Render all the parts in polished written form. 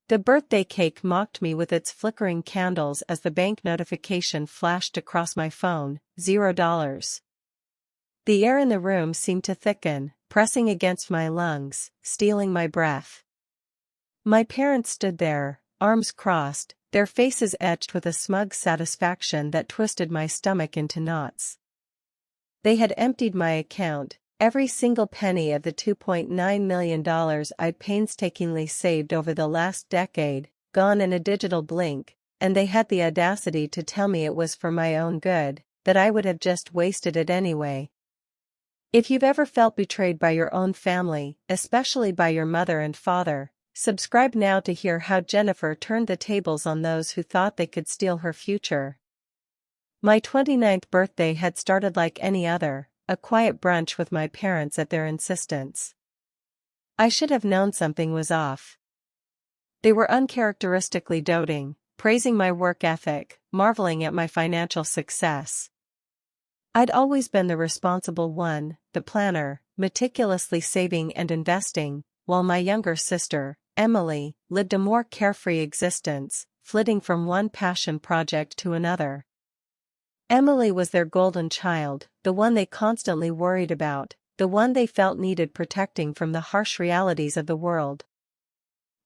The birthday cake mocked me with its flickering candles as the bank notification flashed across my phone, $0. The air in the room seemed to thicken, pressing against my lungs, stealing my breath. My parents stood there, arms crossed, their faces etched with a smug satisfaction that twisted my stomach into knots. They had emptied my account, every single penny of the $2.9 million I'd painstakingly saved over the last decade, gone in a digital blink, and they had the audacity to tell me it was for my own good, that I would have just wasted it anyway. If you've ever felt betrayed by your own family, especially by your mother and father, subscribe now to hear how Jennifer turned the tables on those who thought they could steal her future. My 29th birthday had started like any other, a quiet brunch with my parents at their insistence. I should have known something was off. They were uncharacteristically doting, praising my work ethic, marveling at my financial success. I'd always been the responsible one, the planner, meticulously saving and investing, while my younger sister, Emily, lived a more carefree existence, flitting from one passion project to another. Emily was their golden child, the one they constantly worried about, the one they felt needed protecting from the harsh realities of the world.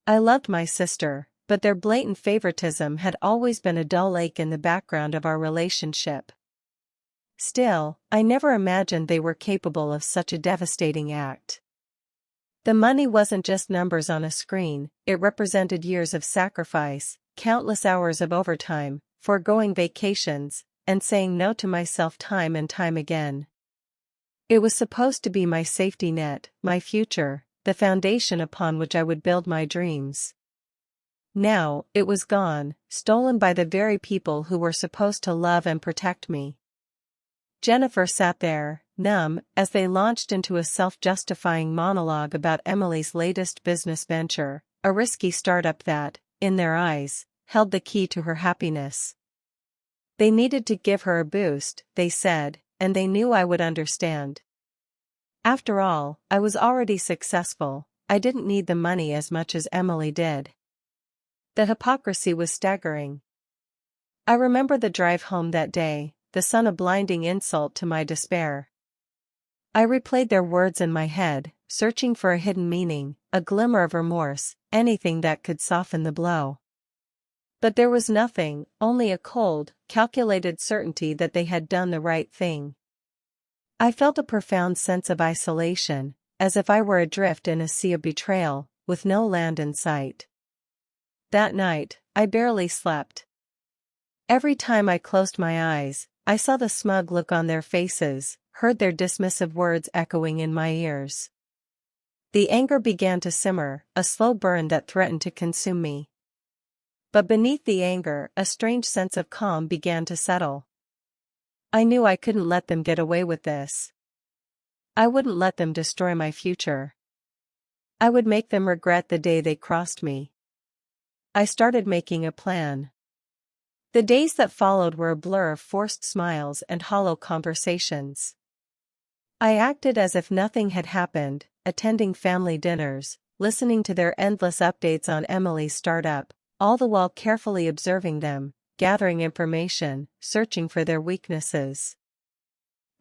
I loved my sister, but their blatant favoritism had always been a dull ache in the background of our relationship. Still, I never imagined they were capable of such a devastating act. The money wasn't just numbers on a screen, it represented years of sacrifice, countless hours of overtime, foregoing vacations, and saying no to myself time and time again. It was supposed to be my safety net, my future, the foundation upon which I would build my dreams. Now, it was gone, stolen by the very people who were supposed to love and protect me. Jennifer sat there, numb, as they launched into a self-justifying monologue about Emily's latest business venture, a risky startup that, in their eyes, held the key to her happiness. They needed to give her a boost, they said, and they knew I would understand. After all, I was already successful, I didn't need the money as much as Emily did. The hypocrisy was staggering. I remember the drive home that day, the sun a blinding insult to my despair. I replayed their words in my head, searching for a hidden meaning, a glimmer of remorse, anything that could soften the blow. But there was nothing, only a cold, calculated certainty that they had done the right thing. I felt a profound sense of isolation, as if I were adrift in a sea of betrayal, with no land in sight. That night, I barely slept. Every time I closed my eyes, I saw the smug look on their faces, heard their dismissive words echoing in my ears. The anger began to simmer, a slow burn that threatened to consume me. But beneath the anger, a strange sense of calm began to settle. I knew I couldn't let them get away with this. I wouldn't let them destroy my future. I would make them regret the day they crossed me. I started making a plan. The days that followed were a blur of forced smiles and hollow conversations. I acted as if nothing had happened, attending family dinners, listening to their endless updates on Emily's startup, all the while carefully observing them, gathering information, searching for their weaknesses.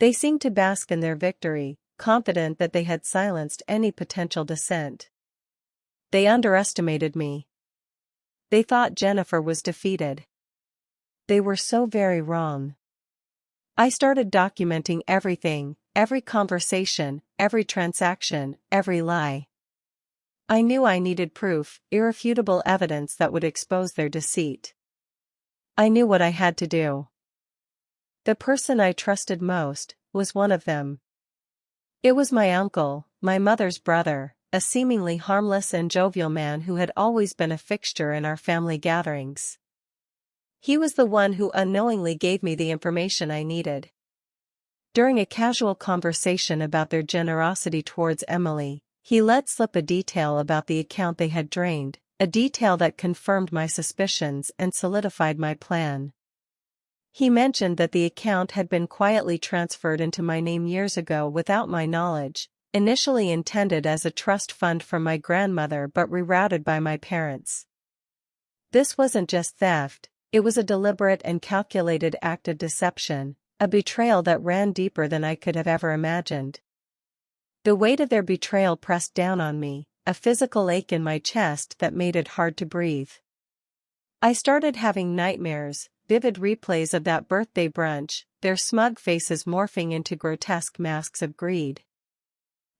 They seemed to bask in their victory, confident that they had silenced any potential dissent. They underestimated me. They thought Jennifer was defeated. They were so very wrong. I started documenting everything, every conversation, every transaction, every lie. I knew I needed proof, irrefutable evidence that would expose their deceit. I knew what I had to do. The person I trusted most was one of them. It was my uncle, my mother's brother, a seemingly harmless and jovial man who had always been a fixture in our family gatherings. He was the one who unknowingly gave me the information I needed. During a casual conversation about their generosity towards Emily, he let slip a detail about the account they had drained, a detail that confirmed my suspicions and solidified my plan. He mentioned that the account had been quietly transferred into my name years ago without my knowledge, initially intended as a trust fund from my grandmother but rerouted by my parents. This wasn't just theft, it was a deliberate and calculated act of deception, a betrayal that ran deeper than I could have ever imagined. The weight of their betrayal pressed down on me, a physical ache in my chest that made it hard to breathe. I started having nightmares, vivid replays of that birthday brunch, their smug faces morphing into grotesque masks of greed.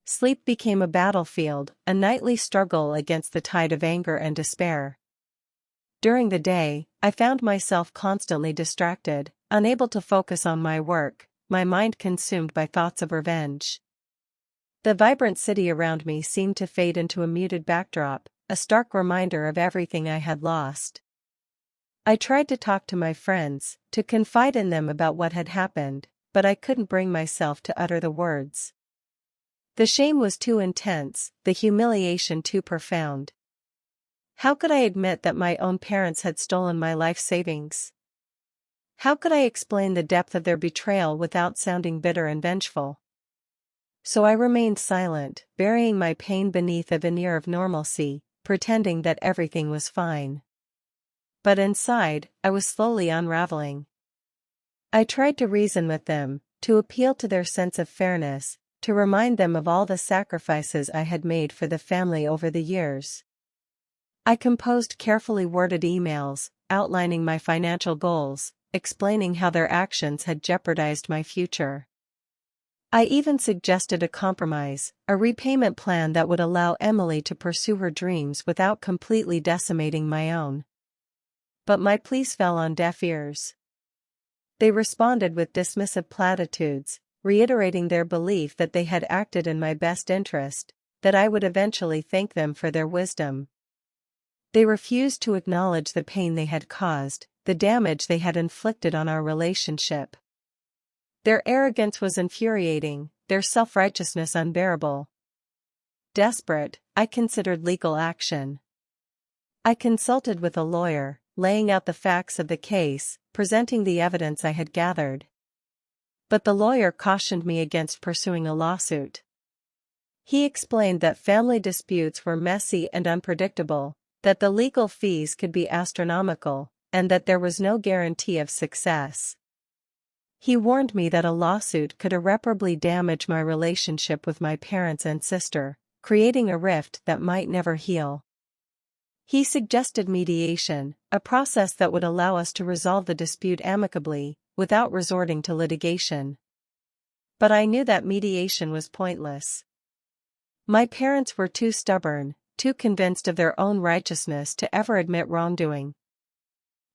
Sleep became a battlefield, a nightly struggle against the tide of anger and despair. During the day, I found myself constantly distracted, unable to focus on my work, my mind consumed by thoughts of revenge. The vibrant city around me seemed to fade into a muted backdrop, a stark reminder of everything I had lost. I tried to talk to my friends, to confide in them about what had happened, but I couldn't bring myself to utter the words. The shame was too intense, the humiliation too profound. How could I admit that my own parents had stolen my life savings? How could I explain the depth of their betrayal without sounding bitter and vengeful? So I remained silent, burying my pain beneath a veneer of normalcy, pretending that everything was fine. But inside, I was slowly unraveling. I tried to reason with them, to appeal to their sense of fairness, to remind them of all the sacrifices I had made for the family over the years. I composed carefully worded emails, outlining my financial goals, explaining how their actions had jeopardized my future. I even suggested a compromise, a repayment plan that would allow Emily to pursue her dreams without completely decimating my own. But my pleas fell on deaf ears. They responded with dismissive platitudes, reiterating their belief that they had acted in my best interest, that I would eventually thank them for their wisdom. They refused to acknowledge the pain they had caused, the damage they had inflicted on our relationship. Their arrogance was infuriating, their self-righteousness unbearable. Desperate, I considered legal action. I consulted with a lawyer, laying out the facts of the case, presenting the evidence I had gathered. But the lawyer cautioned me against pursuing a lawsuit. He explained that family disputes were messy and unpredictable, that the legal fees could be astronomical, and that there was no guarantee of success. He warned me that a lawsuit could irreparably damage my relationship with my parents and sister, creating a rift that might never heal. He suggested mediation, a process that would allow us to resolve the dispute amicably, without resorting to litigation. But I knew that mediation was pointless. My parents were too stubborn, too convinced of their own righteousness to ever admit wrongdoing.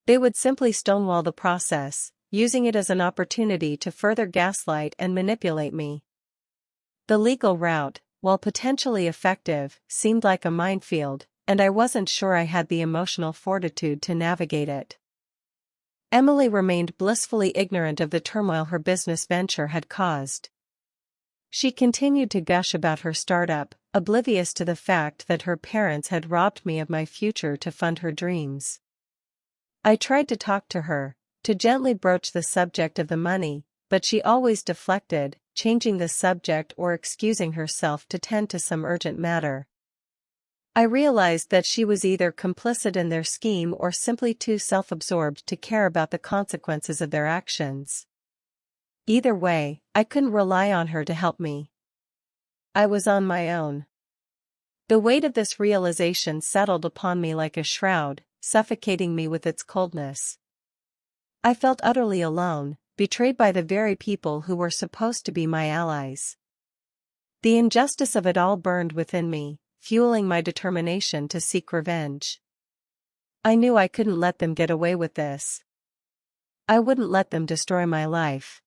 They would simply stonewall the process, using it as an opportunity to further gaslight and manipulate me. The legal route, while potentially effective, seemed like a minefield, and I wasn't sure I had the emotional fortitude to navigate it. Emily remained blissfully ignorant of the turmoil her business venture had caused. She continued to gush about her startup, oblivious to the fact that her parents had robbed me of my future to fund her dreams. I tried to talk to her, to gently broach the subject of the money, but she always deflected, changing the subject or excusing herself to tend to some urgent matter. I realized that she was either complicit in their scheme or simply too self-absorbed to care about the consequences of their actions. Either way, I couldn't rely on her to help me. I was on my own. The weight of this realization settled upon me like a shroud, suffocating me with its coldness. I felt utterly alone, betrayed by the very people who were supposed to be my allies. The injustice of it all burned within me, fueling my determination to seek revenge. I knew I couldn't let them get away with this. I wouldn't let them destroy my life.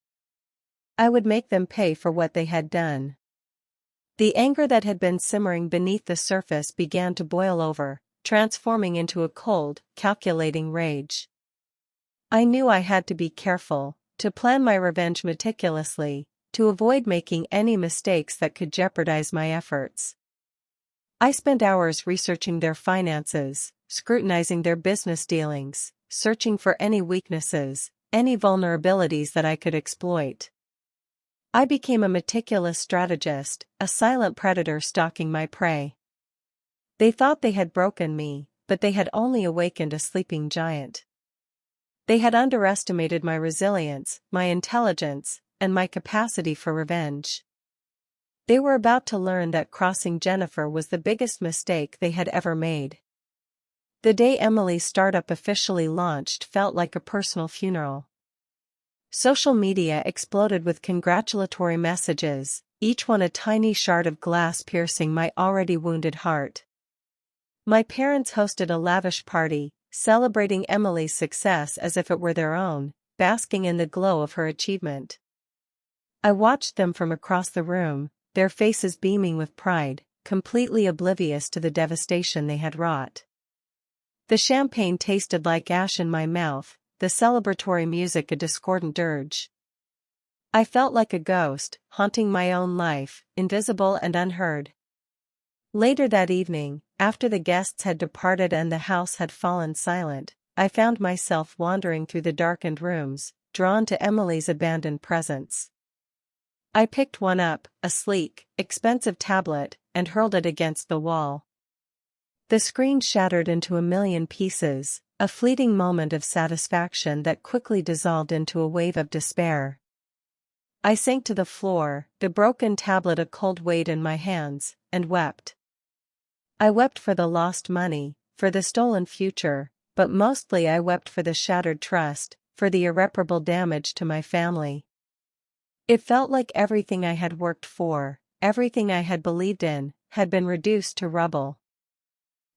I would make them pay for what they had done. The anger that had been simmering beneath the surface began to boil over, transforming into a cold, calculating rage. I knew I had to be careful, to plan my revenge meticulously, to avoid making any mistakes that could jeopardize my efforts. I spent hours researching their finances, scrutinizing their business dealings, searching for any weaknesses, any vulnerabilities that I could exploit. I became a meticulous strategist, a silent predator stalking my prey. They thought they had broken me, but they had only awakened a sleeping giant. They had underestimated my resilience, my intelligence, and my capacity for revenge. They were about to learn that crossing Jennifer was the biggest mistake they had ever made. The day Emily's startup officially launched felt like a personal funeral. Social media exploded with congratulatory messages, each one a tiny shard of glass piercing my already wounded heart. My parents hosted a lavish party, celebrating Emily's success as if it were their own, basking in the glow of her achievement. I watched them from across the room, their faces beaming with pride, completely oblivious to the devastation they had wrought. The champagne tasted like ash in my mouth, the celebratory music a discordant dirge. I felt like a ghost, haunting my own life, invisible and unheard. Later that evening, after the guests had departed and the house had fallen silent, I found myself wandering through the darkened rooms, drawn to Emily's abandoned presence. I picked one up, a sleek, expensive tablet, and hurled it against the wall. The screen shattered into a million pieces, a fleeting moment of satisfaction that quickly dissolved into a wave of despair. I sank to the floor, the broken tablet a cold weight in my hands, and wept. I wept for the lost money, for the stolen future, but mostly I wept for the shattered trust, for the irreparable damage to my family. It felt like everything I had worked for, everything I had believed in, had been reduced to rubble.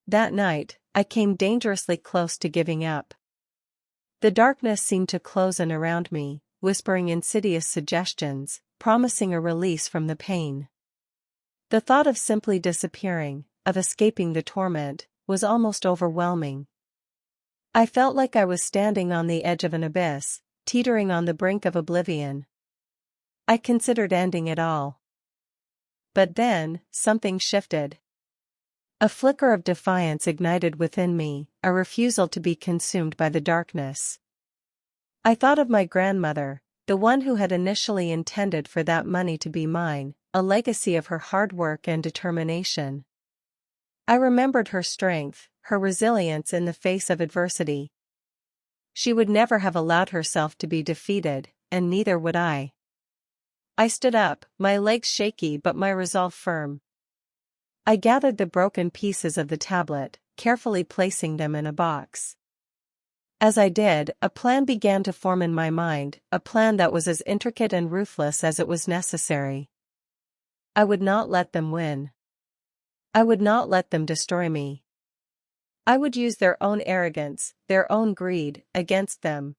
That night, I came dangerously close to giving up. The darkness seemed to close in around me, whispering insidious suggestions, promising a release from the pain. The thought of simply disappearing, of escaping the torment, was almost overwhelming. I felt like I was standing on the edge of an abyss, teetering on the brink of oblivion. I considered ending it all. But then, something shifted. A flicker of defiance ignited within me, a refusal to be consumed by the darkness. I thought of my grandmother, the one who had initially intended for that money to be mine, a legacy of her hard work and determination. I remembered her strength, her resilience in the face of adversity. She would never have allowed herself to be defeated, and neither would I. I stood up, my legs shaky but my resolve firm. I gathered the broken pieces of the tablet, carefully placing them in a box. As I did, a plan began to form in my mind, a plan that was as intricate and ruthless as it was necessary. I would not let them win. I would not let them destroy me. I would use their own arrogance, their own greed, against them.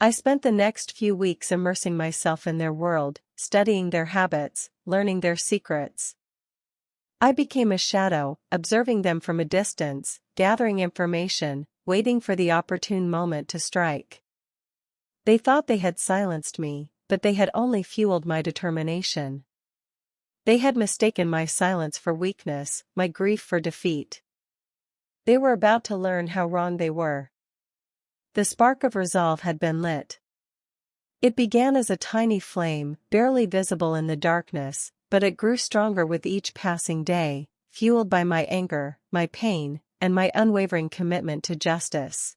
I spent the next few weeks immersing myself in their world, studying their habits, learning their secrets. I became a shadow, observing them from a distance, gathering information, waiting for the opportune moment to strike. They thought they had silenced me, but they had only fueled my determination. They had mistaken my silence for weakness, my grief for defeat. They were about to learn how wrong they were. The spark of resolve had been lit. It began as a tiny flame, barely visible in the darkness, but it grew stronger with each passing day, fueled by my anger, my pain, and my unwavering commitment to justice.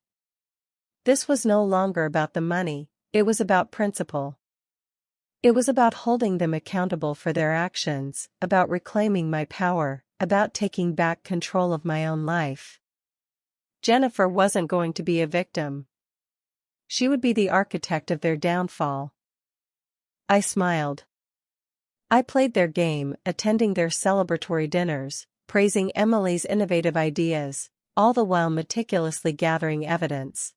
This was no longer about the money, it was about principle. It was about holding them accountable for their actions, about reclaiming my power, about taking back control of my own life. Jennifer wasn't going to be a victim. She would be the architect of their downfall. I smiled. I played their game, attending their celebratory dinners, praising Emily's innovative ideas, all the while meticulously gathering evidence.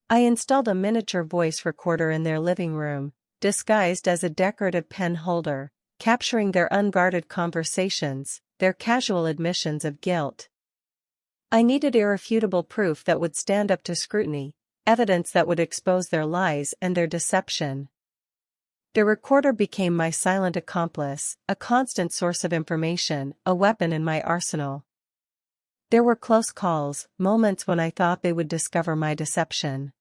I installed a miniature voice recorder in their living room, disguised as a decorative pen holder, capturing their unguarded conversations, their casual admissions of guilt. I needed irrefutable proof that would stand up to scrutiny, evidence that would expose their lies and their deception. The recorder became my silent accomplice, a constant source of information, a weapon in my arsenal. There were close calls, moments when I thought they would discover my deception.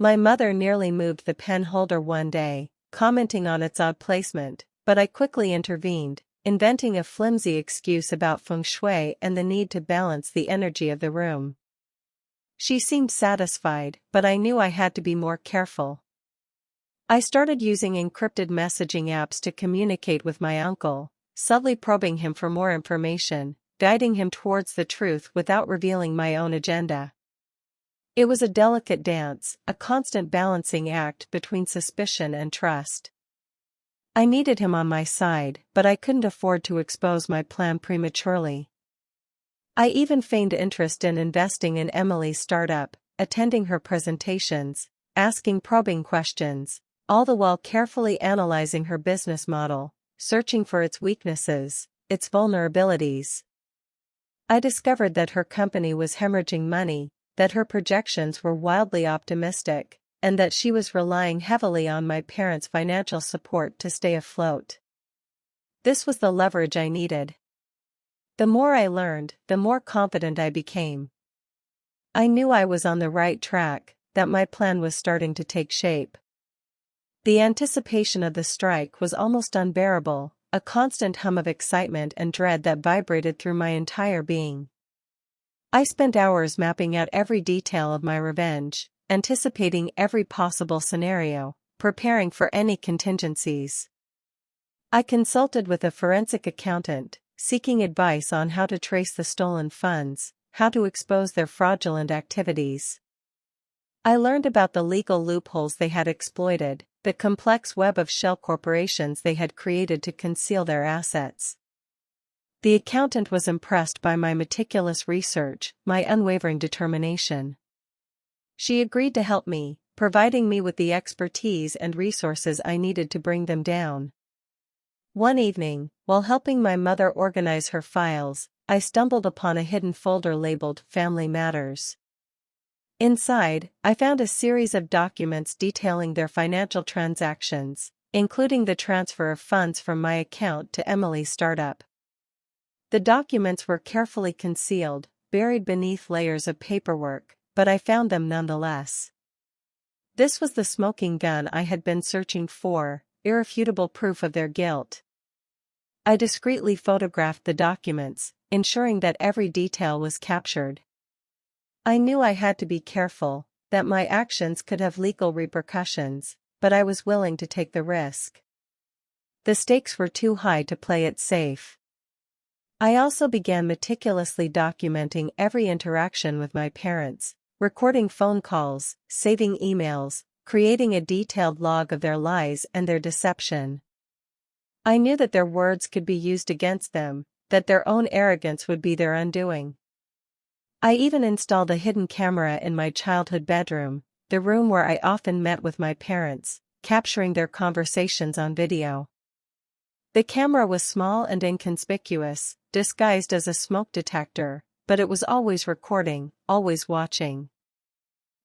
My mother nearly moved the pen holder one day, commenting on its odd placement, but I quickly intervened, inventing a flimsy excuse about feng shui and the need to balance the energy of the room. She seemed satisfied, but I knew I had to be more careful. I started using encrypted messaging apps to communicate with my uncle, subtly probing him for more information, guiding him towards the truth without revealing my own agenda. It was a delicate dance, a constant balancing act between suspicion and trust. I needed him on my side, but I couldn't afford to expose my plan prematurely. I even feigned interest in investing in Emily's startup, attending her presentations, asking probing questions, all the while carefully analyzing her business model, searching for its weaknesses, its vulnerabilities. I discovered that her company was hemorrhaging money, that her projections were wildly optimistic, and that she was relying heavily on my parents' financial support to stay afloat. This was the leverage I needed. The more I learned, the more confident I became. I knew I was on the right track, that my plan was starting to take shape. The anticipation of the strike was almost unbearable, a constant hum of excitement and dread that vibrated through my entire being. I spent hours mapping out every detail of my revenge, anticipating every possible scenario, preparing for any contingencies. I consulted with a forensic accountant, seeking advice on how to trace the stolen funds, how to expose their fraudulent activities. I learned about the legal loopholes they had exploited, the complex web of shell corporations they had created to conceal their assets. The accountant was impressed by my meticulous research, my unwavering determination. She agreed to help me, providing me with the expertise and resources I needed to bring them down. One evening, while helping my mother organize her files, I stumbled upon a hidden folder labeled Family Matters. Inside, I found a series of documents detailing their financial transactions, including the transfer of funds from my account to Emily's startup. The documents were carefully concealed, buried beneath layers of paperwork, but I found them nonetheless. This was the smoking gun I had been searching for, irrefutable proof of their guilt. I discreetly photographed the documents, ensuring that every detail was captured. I knew I had to be careful, that my actions could have legal repercussions, but I was willing to take the risk. The stakes were too high to play it safe. I also began meticulously documenting every interaction with my parents, recording phone calls, saving emails, creating a detailed log of their lies and their deception. I knew that their words could be used against them, that their own arrogance would be their undoing. I even installed a hidden camera in my childhood bedroom, the room where I often met with my parents, capturing their conversations on video. The camera was small and inconspicuous, disguised as a smoke detector, but it was always recording, always watching.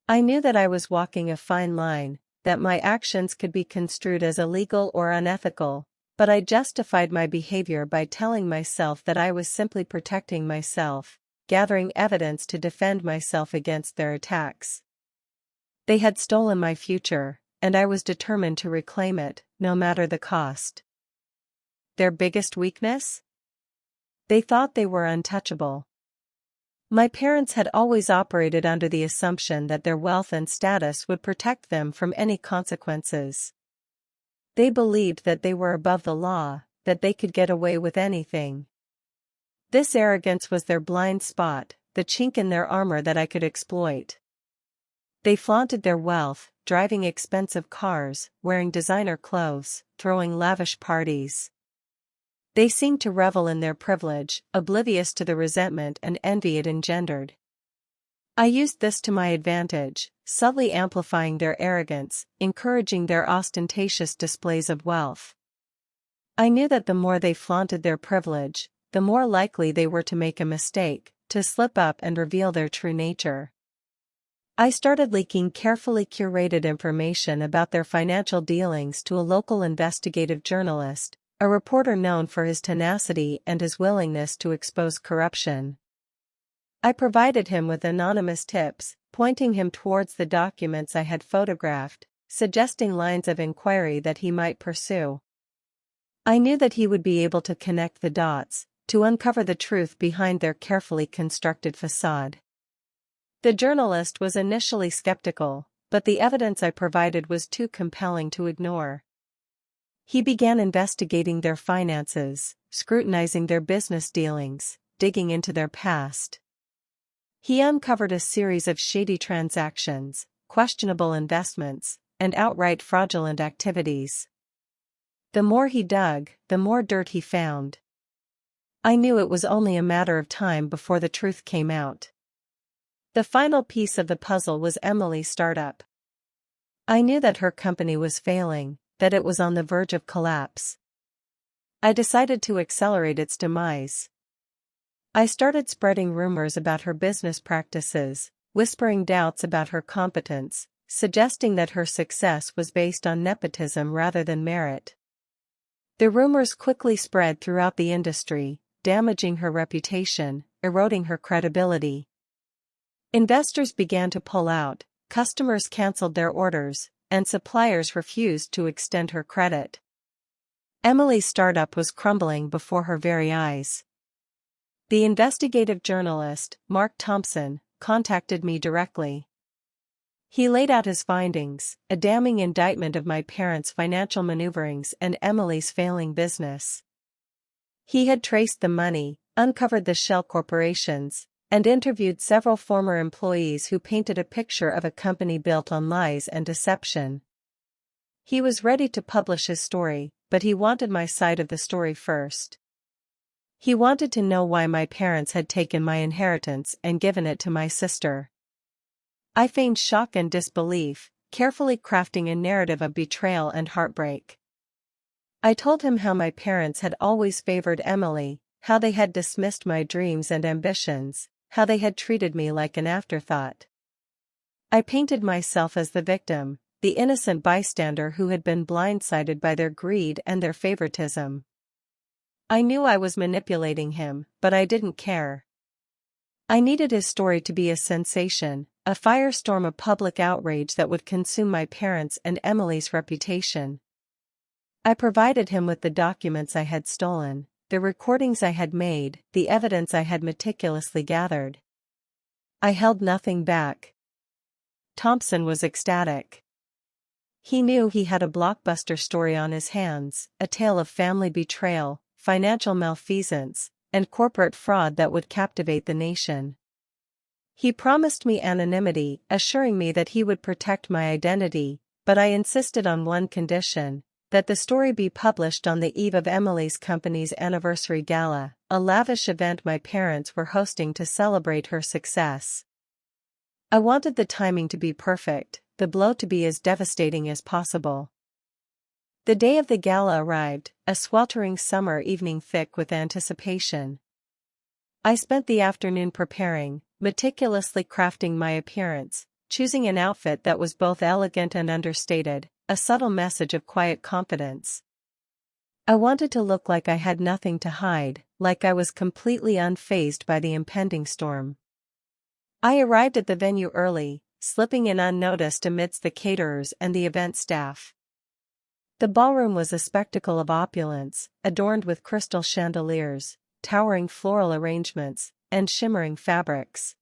I knew that I was walking a fine line, that my actions could be construed as illegal or unethical, but I justified my behavior by telling myself that I was simply protecting myself, gathering evidence to defend myself against their attacks. They had stolen my future, and I was determined to reclaim it, no matter the cost. Their biggest weakness? They thought they were untouchable. My parents had always operated under the assumption that their wealth and status would protect them from any consequences. They believed that they were above the law, that they could get away with anything. This arrogance was their blind spot, the chink in their armor that I could exploit. They flaunted their wealth, driving expensive cars, wearing designer clothes, throwing lavish parties. They seemed to revel in their privilege, oblivious to the resentment and envy it engendered. I used this to my advantage, subtly amplifying their arrogance, encouraging their ostentatious displays of wealth. I knew that the more they flaunted their privilege, the more likely they were to make a mistake, to slip up and reveal their true nature. I started leaking carefully curated information about their financial dealings to a local investigative journalist, a reporter known for his tenacity and his willingness to expose corruption. I provided him with anonymous tips, pointing him towards the documents I had photographed, suggesting lines of inquiry that he might pursue. I knew that he would be able to connect the dots, to uncover the truth behind their carefully constructed facade. The journalist was initially skeptical, but the evidence I provided was too compelling to ignore. He began investigating their finances, scrutinizing their business dealings, digging into their past. He uncovered a series of shady transactions, questionable investments, and outright fraudulent activities. The more he dug, the more dirt he found. I knew it was only a matter of time before the truth came out. The final piece of the puzzle was Emily's startup. I knew that her company was failing, that it was on the verge of collapse. I decided to accelerate its demise. I started spreading rumors about her business practices, whispering doubts about her competence, suggesting that her success was based on nepotism rather than merit. The rumors quickly spread throughout the industry, damaging her reputation, eroding her credibility. Investors began to pull out, customers canceled their orders, and suppliers refused to extend her credit. Emily's startup was crumbling before her very eyes. The investigative journalist, Mark Thompson, contacted me directly. He laid out his findings, a damning indictment of my parents' financial maneuverings and Emily's failing business. He had traced the money, uncovered the shell corporations, and interviewed several former employees who painted a picture of a company built on lies and deception. He was ready to publish his story, but he wanted my side of the story first. He wanted to know why my parents had taken my inheritance and given it to my sister. I feigned shock and disbelief, carefully crafting a narrative of betrayal and heartbreak. I told him how my parents had always favored Emily, how they had dismissed my dreams and ambitions, how they had treated me like an afterthought. I painted myself as the victim, the innocent bystander who had been blindsided by their greed and their favoritism. I knew I was manipulating him, but I didn't care. I needed his story to be a sensation, a firestorm of public outrage that would consume my parents' and Emily's reputation. I provided him with the documents I had stolen, the recordings I had made, the evidence I had meticulously gathered. I held nothing back. Thompson was ecstatic. He knew he had a blockbuster story on his hands, a tale of family betrayal, financial malfeasance, and corporate fraud that would captivate the nation. He promised me anonymity, assuring me that he would protect my identity, but I insisted on one condition: that the story be published on the eve of Emily's company's anniversary gala, a lavish event my parents were hosting to celebrate her success. I wanted the timing to be perfect, the blow to be as devastating as possible. The day of the gala arrived, a sweltering summer evening thick with anticipation. I spent the afternoon preparing, meticulously crafting my appearance, choosing an outfit that was both elegant and understated, a subtle message of quiet confidence. I wanted to look like I had nothing to hide, like I was completely unfazed by the impending storm. I arrived at the venue early, slipping in unnoticed amidst the caterers and the event staff. The ballroom was a spectacle of opulence, adorned with crystal chandeliers, towering floral arrangements, and shimmering fabrics.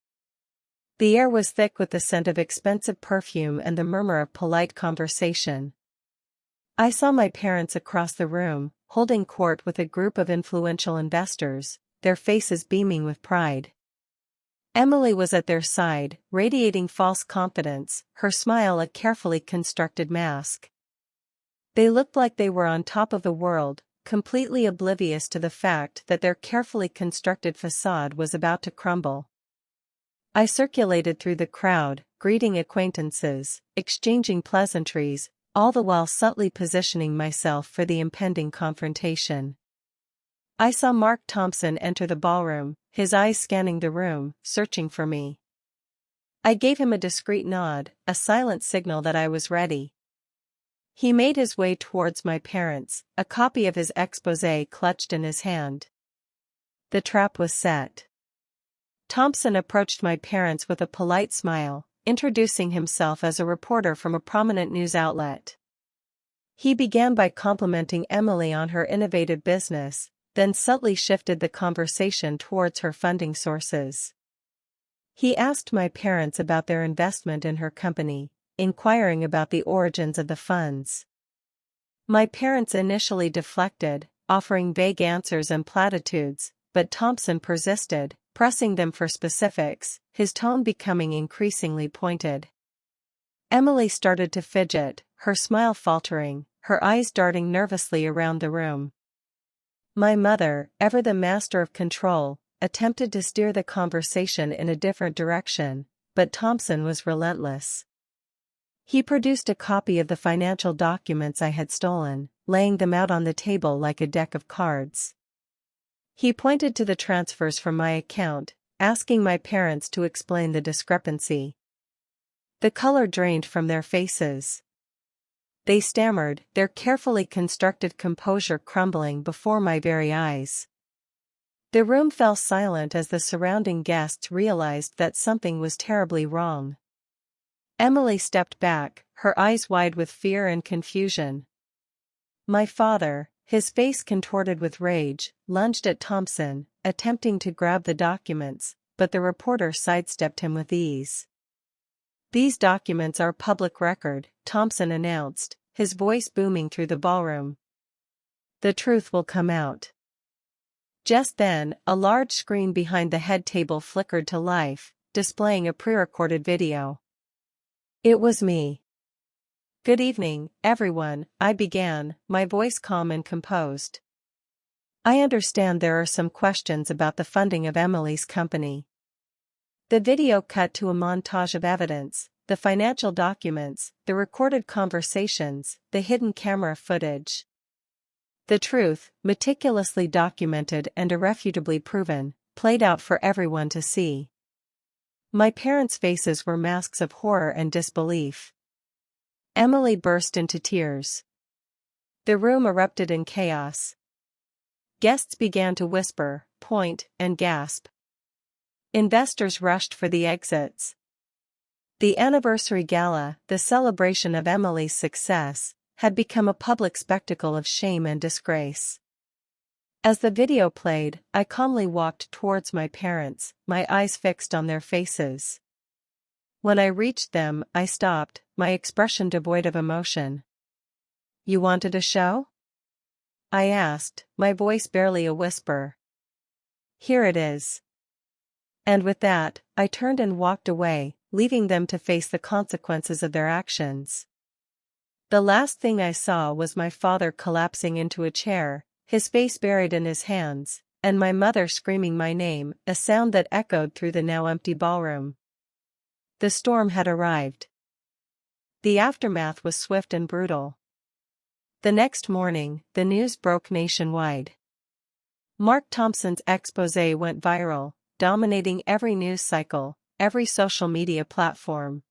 The air was thick with the scent of expensive perfume and the murmur of polite conversation. I saw my parents across the room, holding court with a group of influential investors, their faces beaming with pride. Emily was at their side, radiating false confidence, her smile a carefully constructed mask. They looked like they were on top of the world, completely oblivious to the fact that their carefully constructed facade was about to crumble. I circulated through the crowd, greeting acquaintances, exchanging pleasantries, all the while subtly positioning myself for the impending confrontation. I saw Mark Thompson enter the ballroom, his eyes scanning the room, searching for me. I gave him a discreet nod, a silent signal that I was ready. He made his way towards my parents, a copy of his exposé clutched in his hand. The trap was set. Thompson approached my parents with a polite smile, introducing himself as a reporter from a prominent news outlet. He began by complimenting Emily on her innovative business, then subtly shifted the conversation towards her funding sources. He asked my parents about their investment in her company, inquiring about the origins of the funds. My parents initially deflected, offering vague answers and platitudes, but Thompson persisted, pressing them for specifics, his tone becoming increasingly pointed. Emily started to fidget, her smile faltering, her eyes darting nervously around the room. My mother, ever the master of control, attempted to steer the conversation in a different direction, but Thompson was relentless. He produced a copy of the financial documents I had stolen, laying them out on the table like a deck of cards. He pointed to the transfers from my account, asking my parents to explain the discrepancy. The color drained from their faces. They stammered, their carefully constructed composure crumbling before my very eyes. The room fell silent as the surrounding guests realized that something was terribly wrong. Emily stepped back, her eyes wide with fear and confusion. My father, his face contorted with rage, lunged at Thompson, attempting to grab the documents, but the reporter sidestepped him with ease. "These documents are public record," Thompson announced, his voice booming through the ballroom. "The truth will come out." Just then, a large screen behind the head table flickered to life, displaying a pre-recorded video. It was me. "Good evening, everyone," I began, my voice calm and composed. "I understand there are some questions about the funding of Emily's company." The video cut to a montage of evidence, the financial documents, the recorded conversations, the hidden camera footage. The truth, meticulously documented and irrefutably proven, played out for everyone to see. My parents' faces were masks of horror and disbelief. Emily burst into tears. The room erupted in chaos. Guests began to whisper, point, and gasp. Investors rushed for the exits. The anniversary gala, the celebration of Emily's success, had become a public spectacle of shame and disgrace. As the video played, I calmly walked towards my parents, my eyes fixed on their faces. When I reached them, I stopped, my expression devoid of emotion. "You wanted a show?" I asked, my voice barely a whisper. "Here it is." And with that, I turned and walked away, leaving them to face the consequences of their actions. The last thing I saw was my father collapsing into a chair, his face buried in his hands, and my mother screaming my name, a sound that echoed through the now empty ballroom. The storm had arrived. The aftermath was swift and brutal. The next morning, the news broke nationwide. Mark Thompson's exposé went viral, dominating every news cycle, every social media platform.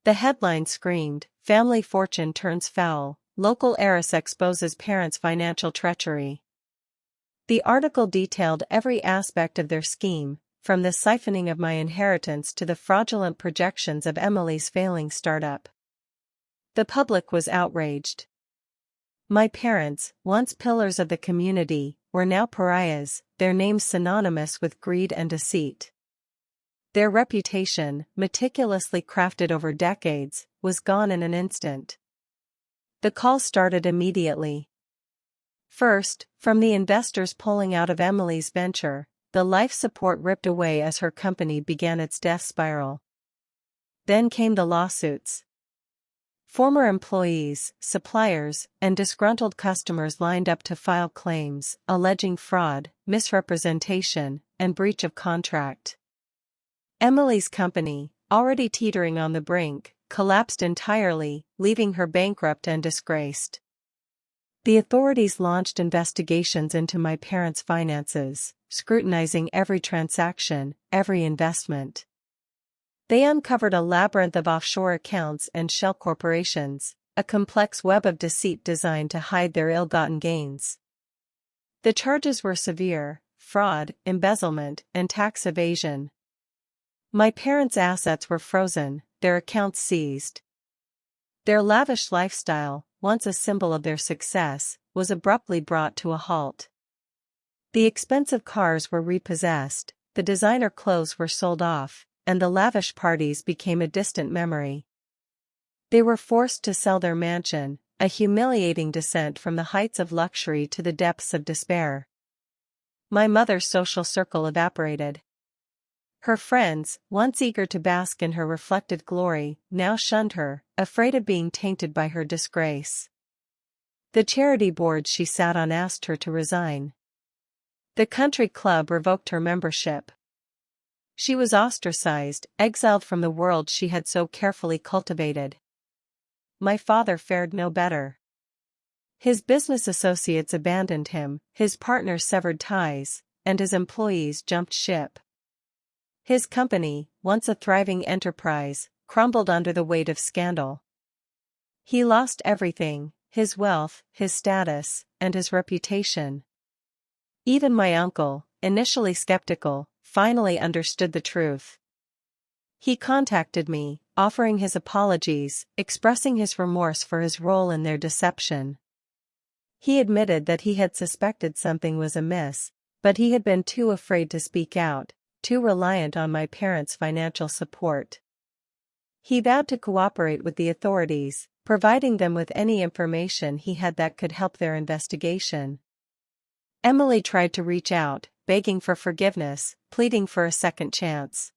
The headline screamed, "Family fortune turns foul, local heiress exposes parents' financial treachery." The article detailed every aspect of their scheme, from the siphoning of my inheritance to the fraudulent projections of Emily's failing startup. The public was outraged. My parents, once pillars of the community, were now pariahs, their names synonymous with greed and deceit. Their reputation, meticulously crafted over decades, was gone in an instant. The call started immediately. First, from the investors pulling out of Emily's venture, the life support ripped away as her company began its death spiral. Then came the lawsuits. Former employees, suppliers, and disgruntled customers lined up to file claims, alleging fraud, misrepresentation, and breach of contract. Emily's company, already teetering on the brink, collapsed entirely, leaving her bankrupt and disgraced. The authorities launched investigations into my parents' finances, scrutinizing every transaction, every investment. They uncovered a labyrinth of offshore accounts and shell corporations, a complex web of deceit designed to hide their ill-gotten gains. The charges were severe: fraud, embezzlement, and tax evasion. My parents' assets were frozen, their accounts seized. Their lavish lifestyle, once a symbol of their success, was abruptly brought to a halt. The expensive cars were repossessed, the designer clothes were sold off, and the lavish parties became a distant memory. They were forced to sell their mansion, a humiliating descent from the heights of luxury to the depths of despair. My mother's social circle evaporated. Her friends, once eager to bask in her reflected glory, now shunned her, afraid of being tainted by her disgrace. The charity board she sat on asked her to resign. The country club revoked her membership. She was ostracized, exiled from the world she had so carefully cultivated. My father fared no better. His business associates abandoned him, his partners severed ties, and his employees jumped ship. His company, once a thriving enterprise, crumbled under the weight of scandal. He lost everything, his wealth, his status, and his reputation. Even my uncle, initially skeptical, finally understood the truth. He contacted me, offering his apologies, expressing his remorse for his role in their deception. He admitted that he had suspected something was amiss, but he had been too afraid to speak out, too reliant on my parents' financial support. He vowed to cooperate with the authorities, providing them with any information he had that could help their investigation. Emily tried to reach out, begging for forgiveness, pleading for a second chance.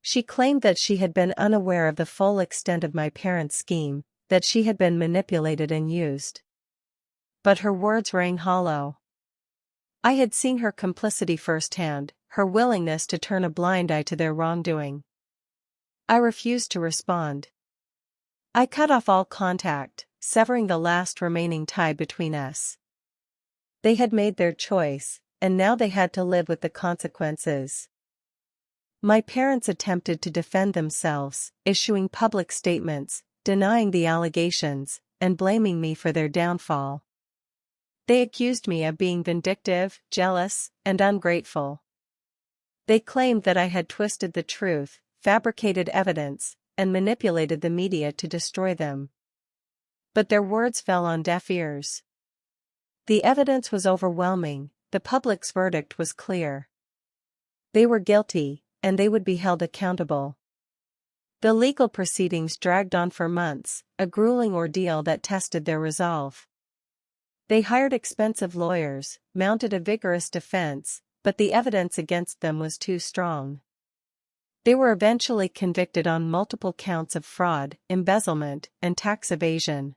She claimed that she had been unaware of the full extent of my parents' scheme, that she had been manipulated and used. But her words rang hollow. I had seen her complicity firsthand, her willingness to turn a blind eye to their wrongdoing. I refused to respond. I cut off all contact, severing the last remaining tie between us. They had made their choice, and now they had to live with the consequences. My parents attempted to defend themselves, issuing public statements, denying the allegations, and blaming me for their downfall. They accused me of being vindictive, jealous, and ungrateful. They claimed that I had twisted the truth, fabricated evidence, and manipulated the media to destroy them. But their words fell on deaf ears. The evidence was overwhelming, the public's verdict was clear. They were guilty, and they would be held accountable. The legal proceedings dragged on for months, a grueling ordeal that tested their resolve. They hired expensive lawyers, mounted a vigorous defense, but the evidence against them was too strong. They were eventually convicted on multiple counts of fraud, embezzlement, and tax evasion.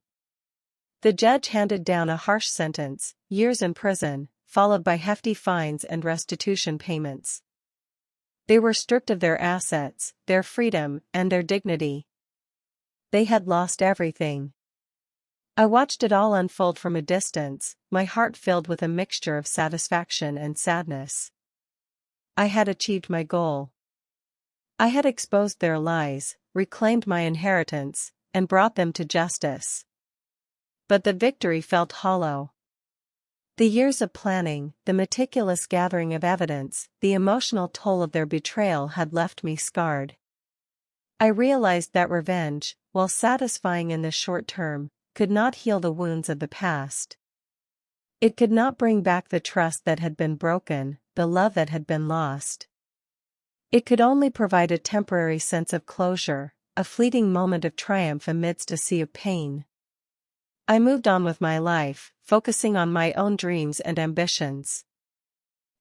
The judge handed down a harsh sentence, years in prison, followed by hefty fines and restitution payments. They were stripped of their assets, their freedom, and their dignity. They had lost everything. I watched it all unfold from a distance, my heart filled with a mixture of satisfaction and sadness. I had achieved my goal. I had exposed their lies, reclaimed my inheritance, and brought them to justice. But the victory felt hollow. The years of planning, the meticulous gathering of evidence, the emotional toll of their betrayal had left me scarred. I realized that revenge, while satisfying in the short term, could not heal the wounds of the past. It could not bring back the trust that had been broken, the love that had been lost. It could only provide a temporary sense of closure, a fleeting moment of triumph amidst a sea of pain. I moved on with my life, focusing on my own dreams and ambitions.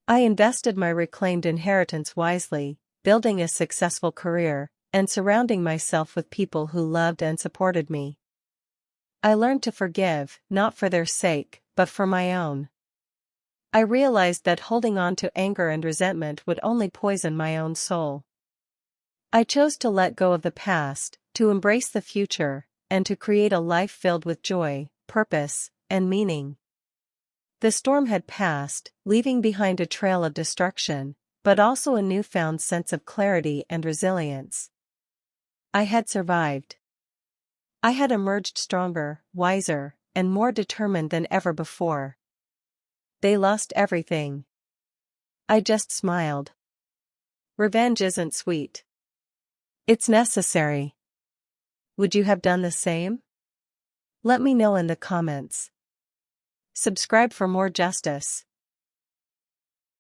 I invested my reclaimed inheritance wisely, building a successful career, and surrounding myself with people who loved and supported me. I learned to forgive, not for their sake, but for my own. I realized that holding on to anger and resentment would only poison my own soul. I chose to let go of the past, to embrace the future, and to create a life filled with joy, purpose, and meaning. The storm had passed, leaving behind a trail of destruction, but also a newfound sense of clarity and resilience. I had survived. I had emerged stronger, wiser, and more determined than ever before. They lost everything. I just smiled. Revenge isn't sweet. It's necessary. Would you have done the same? Let me know in the comments. Subscribe for more justice.